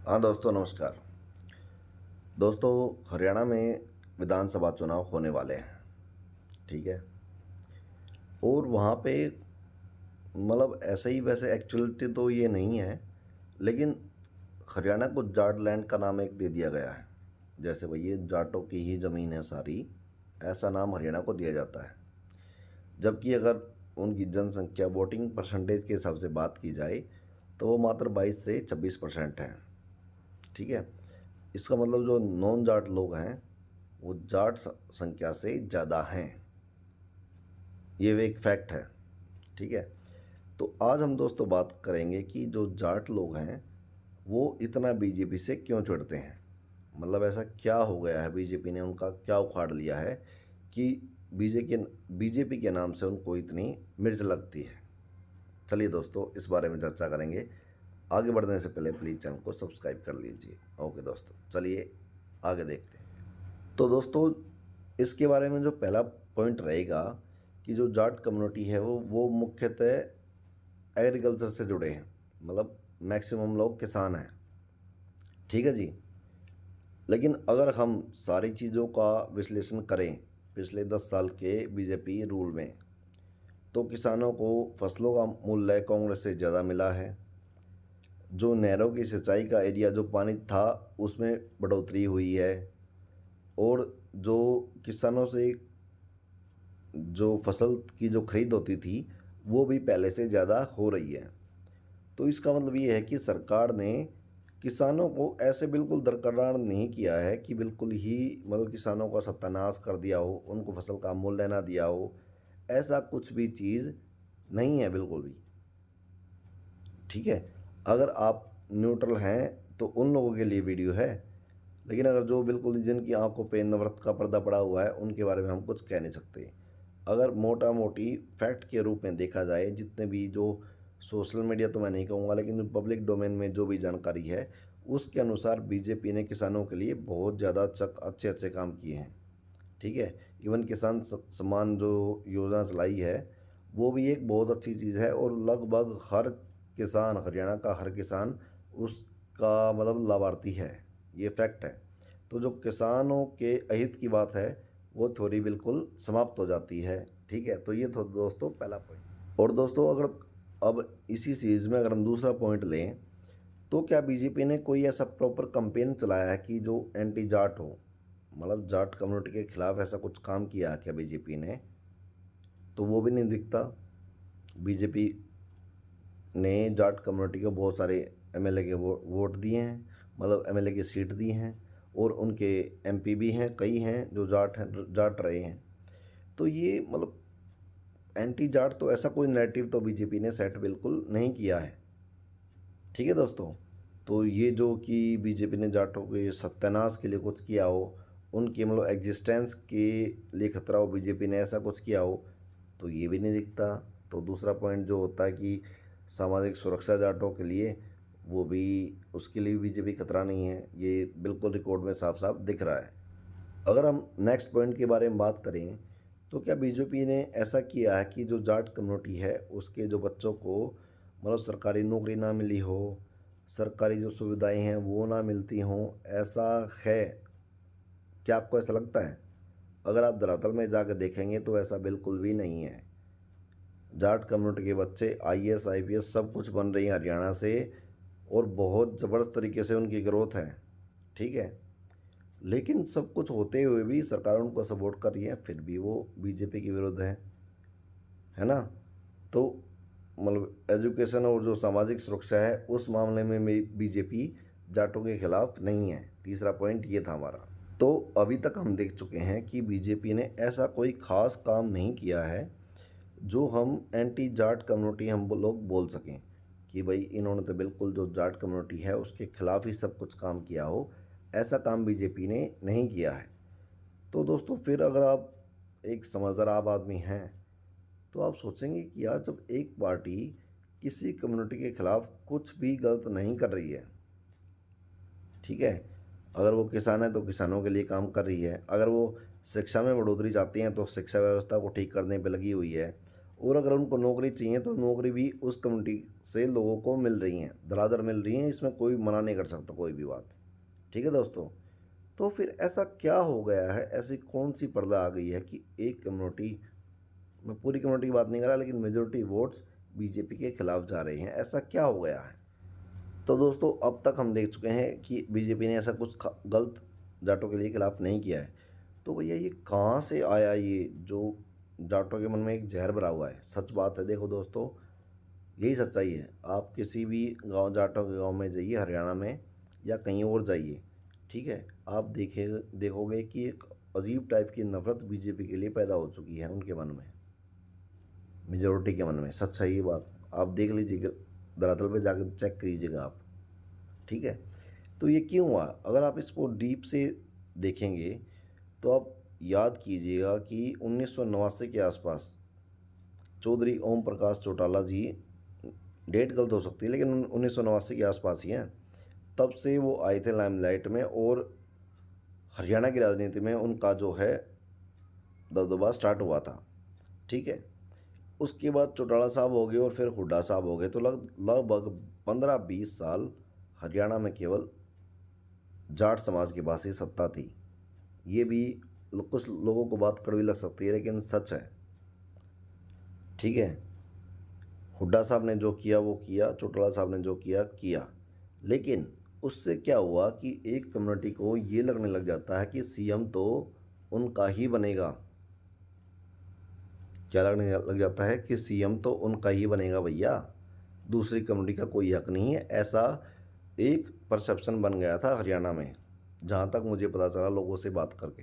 हाँ दोस्तों, नमस्कार। दोस्तों, हरियाणा में विधानसभा चुनाव होने वाले हैं। ठीक है। और वहाँ पे मतलब ऐसे ही वैसे एक्चुअलिटी तो ये नहीं है, लेकिन हरियाणा को जाट लैंड का नाम एक दे दिया गया है। जैसे भाई ये जाटों की ही ज़मीन है सारी, ऐसा नाम हरियाणा को दिया जाता है। जबकि अगर उनकी जनसंख्या वोटिंग परसेंटेज के हिसाब से बात की जाए तो वो मात्र 22 से 26% है। ठीक है। इसका मतलब जो नॉन जाट लोग हैं वो जाट संख्या से ज़्यादा हैं। ये एक फैक्ट है। ठीक है। तो आज हम दोस्तों बात करेंगे कि जो जाट लोग हैं वो इतना बीजेपी से क्यों चिढ़ते हैं। मतलब ऐसा क्या हो गया है, बीजेपी ने उनका क्या उखाड़ लिया है कि बीजेपी के नाम से उनको इतनी मिर्च लगती है। चलिए दोस्तों, इस बारे में चर्चा करेंगे। आगे बढ़ने से पहले प्लीज़ चैनल को सब्सक्राइब कर लीजिए। ओके दोस्तों, चलिए आगे देखते हैं। तो दोस्तों, इसके बारे में जो पहला पॉइंट रहेगा कि जो जाट कम्युनिटी है वो मुख्यतः एग्रीकल्चर से जुड़े हैं। मतलब मैक्सिमम लोग किसान हैं। ठीक है जी। लेकिन अगर हम सारी चीज़ों का विश्लेषण करें पिछले 10 साल के बीजेपी रूल में, तो किसानों को फसलों का मूल्य कांग्रेस से ज़्यादा मिला है। जो नहरों की सिंचाई का एरिया जो पानी था उसमें बढ़ोतरी हुई है। और जो किसानों से जो फसल की जो खरीद होती थी वो भी पहले से ज़्यादा हो रही है। तो इसका मतलब ये है कि सरकार ने किसानों को ऐसे बिल्कुल दरकिनार नहीं किया है कि बिल्कुल ही मतलब किसानों का सत्यानाश कर दिया हो, उनको फसल का मूल्य ना दिया हो। ऐसा कुछ भी चीज़ नहीं है बिल्कुल भी। ठीक है। अगर आप न्यूट्रल हैं तो उन लोगों के लिए वीडियो है, लेकिन अगर जो बिल्कुल जिनकी आंखों पे नफरत का पर्दा पड़ा हुआ है उनके बारे में हम कुछ कह नहीं सकते। अगर मोटा मोटी फैक्ट के रूप में देखा जाए, जितने भी जो सोशल मीडिया तो मैं नहीं कहूँगा, लेकिन पब्लिक डोमेन में जो भी जानकारी है उसके अनुसार बीजेपी ने किसानों के लिए बहुत ज़्यादा अच्छे अच्छे काम किए हैं। ठीक है। इवन किसान सम्मान जो योजना चलाई है वो भी एक बहुत अच्छी चीज़ है, और लगभग हर किसान, हरियाणा का हर किसान उसका मतलब लाभार्थी है। ये फैक्ट है। तो जो किसानों के अहित की बात है वो थोड़ी बिल्कुल समाप्त हो जाती है। ठीक है। तो ये तो दोस्तों पहला पॉइंट। और दोस्तों, अगर अब इसी चीज़ में अगर हम दूसरा पॉइंट लें तो क्या बीजेपी ने कोई ऐसा प्रॉपर कैंपेन चलाया है कि जो एंटी जाट हो, मतलब जाट कम्युनिटी के खिलाफ ऐसा कुछ काम किया है क्या बीजेपी ने? तो वो भी नहीं दिखता। बीजेपी ने जाट कम्युनिटी को बहुत सारे एमएलए के वोट दिए हैं, मतलब एमएलए की सीट दी हैं, और उनके एमपी भी हैं, कई हैं जो जाट रहे हैं। तो ये मतलब एंटी जाट तो ऐसा कोई नैरेटिव तो बीजेपी ने सेट बिल्कुल नहीं किया है। ठीक है दोस्तों। तो ये जो कि बीजेपी ने जाटों के सत्यानाश के लिए कुछ किया हो, उनकी मतलब एग्जिस्टेंस के लिए खतरा हो, बीजेपी ने ऐसा कुछ किया हो, तो ये भी नहीं दिखता। तो दूसरा पॉइंट जो होता है कि सामाजिक सुरक्षा जाटों के लिए, वो भी, उसके लिए बीजेपी खतरा नहीं है। ये बिल्कुल रिकॉर्ड में साफ साफ दिख रहा है। अगर हम नेक्स्ट पॉइंट के बारे में बात करें तो क्या बीजेपी ने ऐसा किया है कि जो जाट कम्युनिटी है उसके जो बच्चों को मतलब सरकारी नौकरी ना मिली हो, सरकारी जो सुविधाएं हैं वो ना मिलती हों, ऐसा है? क्या आपको ऐसा लगता है? अगर आप धरातल में जाकर देखेंगे तो ऐसा बिल्कुल भी नहीं है। जाट कम्युनिटी के बच्चे आईएएस आईपीएस सब कुछ बन रही है हरियाणा से, और बहुत ज़बरदस्त तरीके से उनकी ग्रोथ है। ठीक है। लेकिन सब कुछ होते हुए भी सरकार उनको सपोर्ट कर रही है, फिर भी वो बीजेपी के विरुद्ध है ना? तो मतलब एजुकेशन और जो सामाजिक सुरक्षा है उस मामले में बीजेपी जाटों के खिलाफ नहीं है। तीसरा पॉइंट ये था हमारा। तो अभी तक हम देख चुके हैं कि बीजेपी ने ऐसा कोई खास काम नहीं किया है जो हम एंटी जाट कम्युनिटी हम लोग बोल सकें कि भाई इन्होंने तो बिल्कुल जो जाट कम्युनिटी है उसके खिलाफ ही सब कुछ काम किया हो। ऐसा काम बीजेपी ने नहीं किया है। तो दोस्तों, फिर अगर आप एक समझदार आम आदमी हैं तो आप सोचेंगे कि यार, जब एक पार्टी किसी कम्युनिटी के खिलाफ कुछ भी गलत नहीं कर रही है, ठीक है, अगर वो किसान है तो किसानों के लिए काम कर रही है, अगर वो शिक्षा में बढ़ोतरी चाहती हैं तो शिक्षा व्यवस्था को ठीक करने पे लगी हुई है, और अगर उनको नौकरी चाहिए तो नौकरी भी उस कम्युनिटी से लोगों को मिल रही हैं, धड़ाधड़ मिल रही हैं, इसमें कोई मना नहीं कर सकता कोई भी बात। ठीक है दोस्तों, तो फिर ऐसा क्या हो गया है, ऐसी कौन सी पर्दा आ गई है कि एक कम्युनिटी, मैं पूरी कम्युनिटी की बात नहीं कर रहा, लेकिन मेजोरिटी वोट्स बीजेपी के खिलाफ जा रहे हैं, ऐसा क्या हो गया है? तो दोस्तों अब तक हम देख चुके हैं कि बीजेपी ने ऐसा कुछ गलत जाटों के लिए खिलाफ नहीं किया है। तो भैया ये कहाँ से आया, ये जो जाटों के मन में एक जहर भरा हुआ है? सच बात है, देखो दोस्तों, यही सच्चाई है। आप किसी भी गांव, जाटों के गांव में जाइए हरियाणा में या कहीं और जाइए, ठीक है, आप देखोगे कि एक अजीब टाइप की नफ़रत बीजेपी के लिए पैदा हो चुकी है उनके मन में, मेजोरिटी के मन में। सच है ये बात, आप देख लीजिएगा, धरातल पे जाकर चेक कीजिएगा आप। ठीक है, तो ये क्यों हुआ? अगर आप इसको डीप से देखेंगे तो आप याद कीजिएगा कि 1989 के आसपास चौधरी ओम प्रकाश चौटाला जी, डेट गलत हो सकती है लेकिन 1989 के आसपास ही हैं, तब से वो आए थे लाइमलाइट में, और हरियाणा की राजनीति में उनका जो है दबदबा स्टार्ट हुआ था। ठीक है, उसके बाद चौटाला साहब हो गए और फिर हुड्डा साहब हो गए, तो लगभग 15-20 साल हरियाणा में केवल जाट समाज के पास ही सत्ता थी। ये भी कुछ लोगों को बात कड़वी लग सकती है लेकिन सच है। ठीक है, हुड्डा साहब ने जो किया वो किया, चौटाला साहब ने जो किया किया, लेकिन उससे क्या हुआ कि एक कम्युनिटी को ये लगने लग जाता है कि सीएम तो उनका ही बनेगा। क्या लगने लग जाता है कि सीएम तो उनका ही बनेगा भैया, दूसरी कम्युनिटी का कोई हक नहीं है। ऐसा एक परसेप्शन बन गया था हरियाणा में, जहाँ तक मुझे पता चला लोगों से बात करके।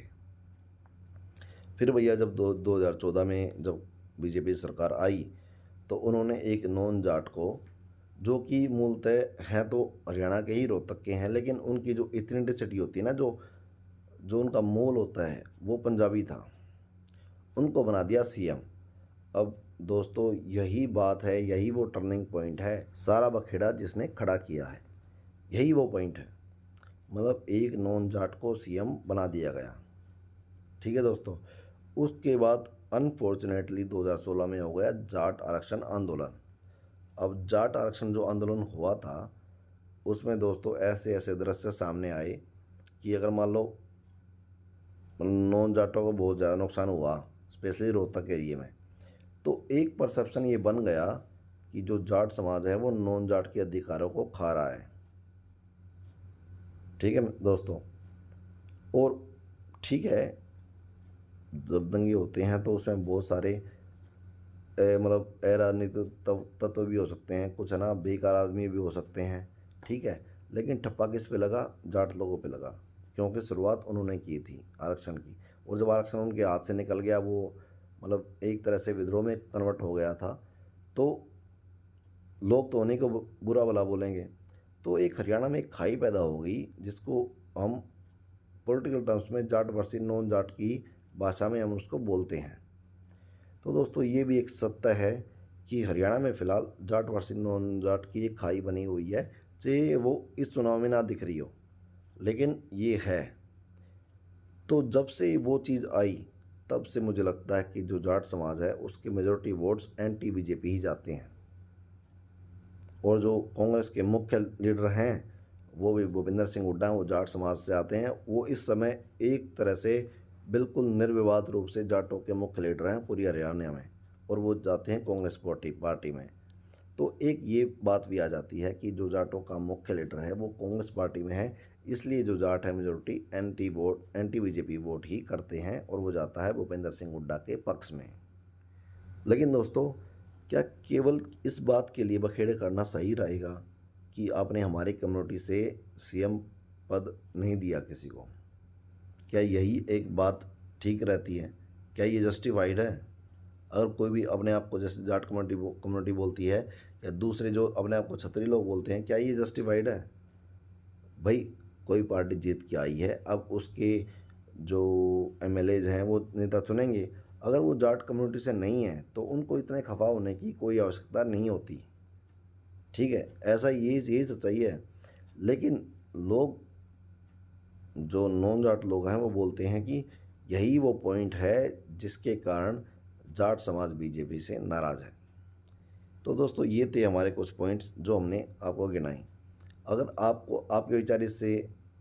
फिर भैया जब 2014 में जब बीजेपी सरकार आई तो उन्होंने एक नॉन जाट को, जो कि मूलतः हैं तो हरियाणा के ही, रोहतक के हैं, लेकिन उनकी जो इथेंटिसिटी होती है ना, जो जो उनका मूल होता है वो पंजाबी था, उनको बना दिया सीएम। अब दोस्तों यही बात है, यही वो टर्निंग पॉइंट है, सारा बखेड़ा जिसने खड़ा किया है, यही वो पॉइंट है। मतलब एक नॉन जाट को सीएम बना दिया गया। ठीक है दोस्तों, उसके बाद अनफॉर्चुनेटली 2016 में हो गया जाट आरक्षण आंदोलन। अब जाट आरक्षण जो आंदोलन हुआ था उसमें दोस्तों ऐसे ऐसे दृश्य सामने आए कि अगर मान लो नॉन जाटों को बहुत ज़्यादा नुकसान हुआ, स्पेशली रोहतक एरिए में, तो एक परसेप्शन ये बन गया कि जो जाट समाज है वो नॉन जाट के अधिकारों को खा रहा है। ठीक है दोस्तों, और ठीक है, जब दंगे होते हैं तो उसमें बहुत सारे मतलब अराजनीतिक तत्व भी हो सकते हैं, कुछ है ना बेकार आदमी भी हो सकते हैं। ठीक है, लेकिन ठप्पा किस पे लगा? जाट लोगों पे लगा, क्योंकि शुरुआत उन्होंने की थी आरक्षण की, और जब आरक्षण उनके हाथ से निकल गया, वो मतलब एक तरह से विद्रोह में कन्वर्ट हो गया था, तो लोग तो उन्हीं को बुरा भला बोलेंगे। तो एक हरियाणा में एक खाई पैदा हो गई, जिसको हम पॉलिटिकल टर्म्स में जाट वर्सेस नॉन जाट की भाषा में हम उसको बोलते हैं। तो दोस्तों ये भी एक सत्य है कि हरियाणा में फ़िलहाल जाट वर्सेस नॉन जाट की एक खाई बनी हुई है, चाहे वो इस चुनाव में ना दिख रही हो, लेकिन ये है। तो जब से वो चीज़ आई तब से मुझे लगता है कि जो जाट समाज है उसके मेजॉरिटी वोट्स एंटी बीजेपी ही जाते हैं, और जो कांग्रेस के मुख्य लीडर हैं वो भी भूपेंद्र सिंह हुड्डा, वो जाट समाज से आते हैं। वो इस समय एक तरह से बिल्कुल निर्विवाद रूप से जाटों के मुख्य लीडर हैं पूरी हरियाणा में, और वो जाते हैं कांग्रेस पार्टी में। तो एक ये बात भी आ जाती है कि जो जाटों का मुख्य लीडर है वो कांग्रेस पार्टी में है, इसलिए जो जाट है मेजोरिटी एंटी बीजेपी वोट ही करते हैं, और वो जाता है भूपेंद्र सिंह हुड्डा के पक्ष में। लेकिन दोस्तों क्या केवल इस बात के लिए बखेड़े करना सही रहेगा कि आपने हमारी कम्युनिटी से सीएम पद नहीं दिया किसी को? क्या यही एक बात ठीक रहती है? क्या ये जस्टिफाइड है? अगर कोई भी अपने आप को जैसे जाट कम्युनिटी बोलती है, या दूसरे जो अपने आप को छतरी लोग बोलते हैं, क्या ये जस्टिफाइड है? भाई कोई पार्टी जीत के आई है, अब उसके जो एमएलएज हैं वो नेता चुनेंगे, अगर वो जाट कम्युनिटी से नहीं है तो उनको इतने खफा होने की कोई आवश्यकता नहीं होती। ठीक है, ऐसा यही सच्चाई है। लेकिन लोग, जो नॉन जाट लोग हैं, वो बोलते हैं कि यही वो पॉइंट है जिसके कारण जाट समाज बीजेपी से नाराज़ है। तो दोस्तों ये थे हमारे कुछ पॉइंट्स जो हमने आपको गिनाए। अगर आपको आपके विचार इससे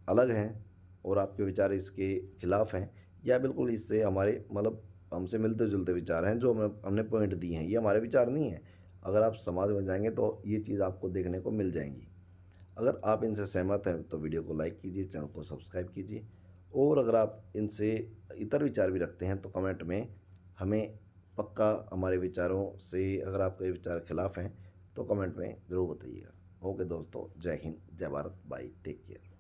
अलग हैं और आपके विचार इसके खिलाफ हैं, या बिल्कुल इससे हमारे मतलब हमसे मिलते जुलते विचार हैं जो हमने पॉइंट दिए हैं, ये हमारे विचार नहीं हैं, अगर आप समाज में जाएंगे तो ये चीज़ आपको देखने को मिल जाएंगी। अगर आप इनसे सहमत हैं तो वीडियो को लाइक कीजिए, चैनल को सब्सक्राइब कीजिए, और अगर आप इनसे इतर विचार भी रखते हैं तो कमेंट में हमें पक्का हमारे विचारों से, अगर आपके विचार खिलाफ हैं तो कमेंट में ज़रूर बताइएगा। ओके दोस्तों, जय हिंद, जय भारत, बाय, टेक केयर।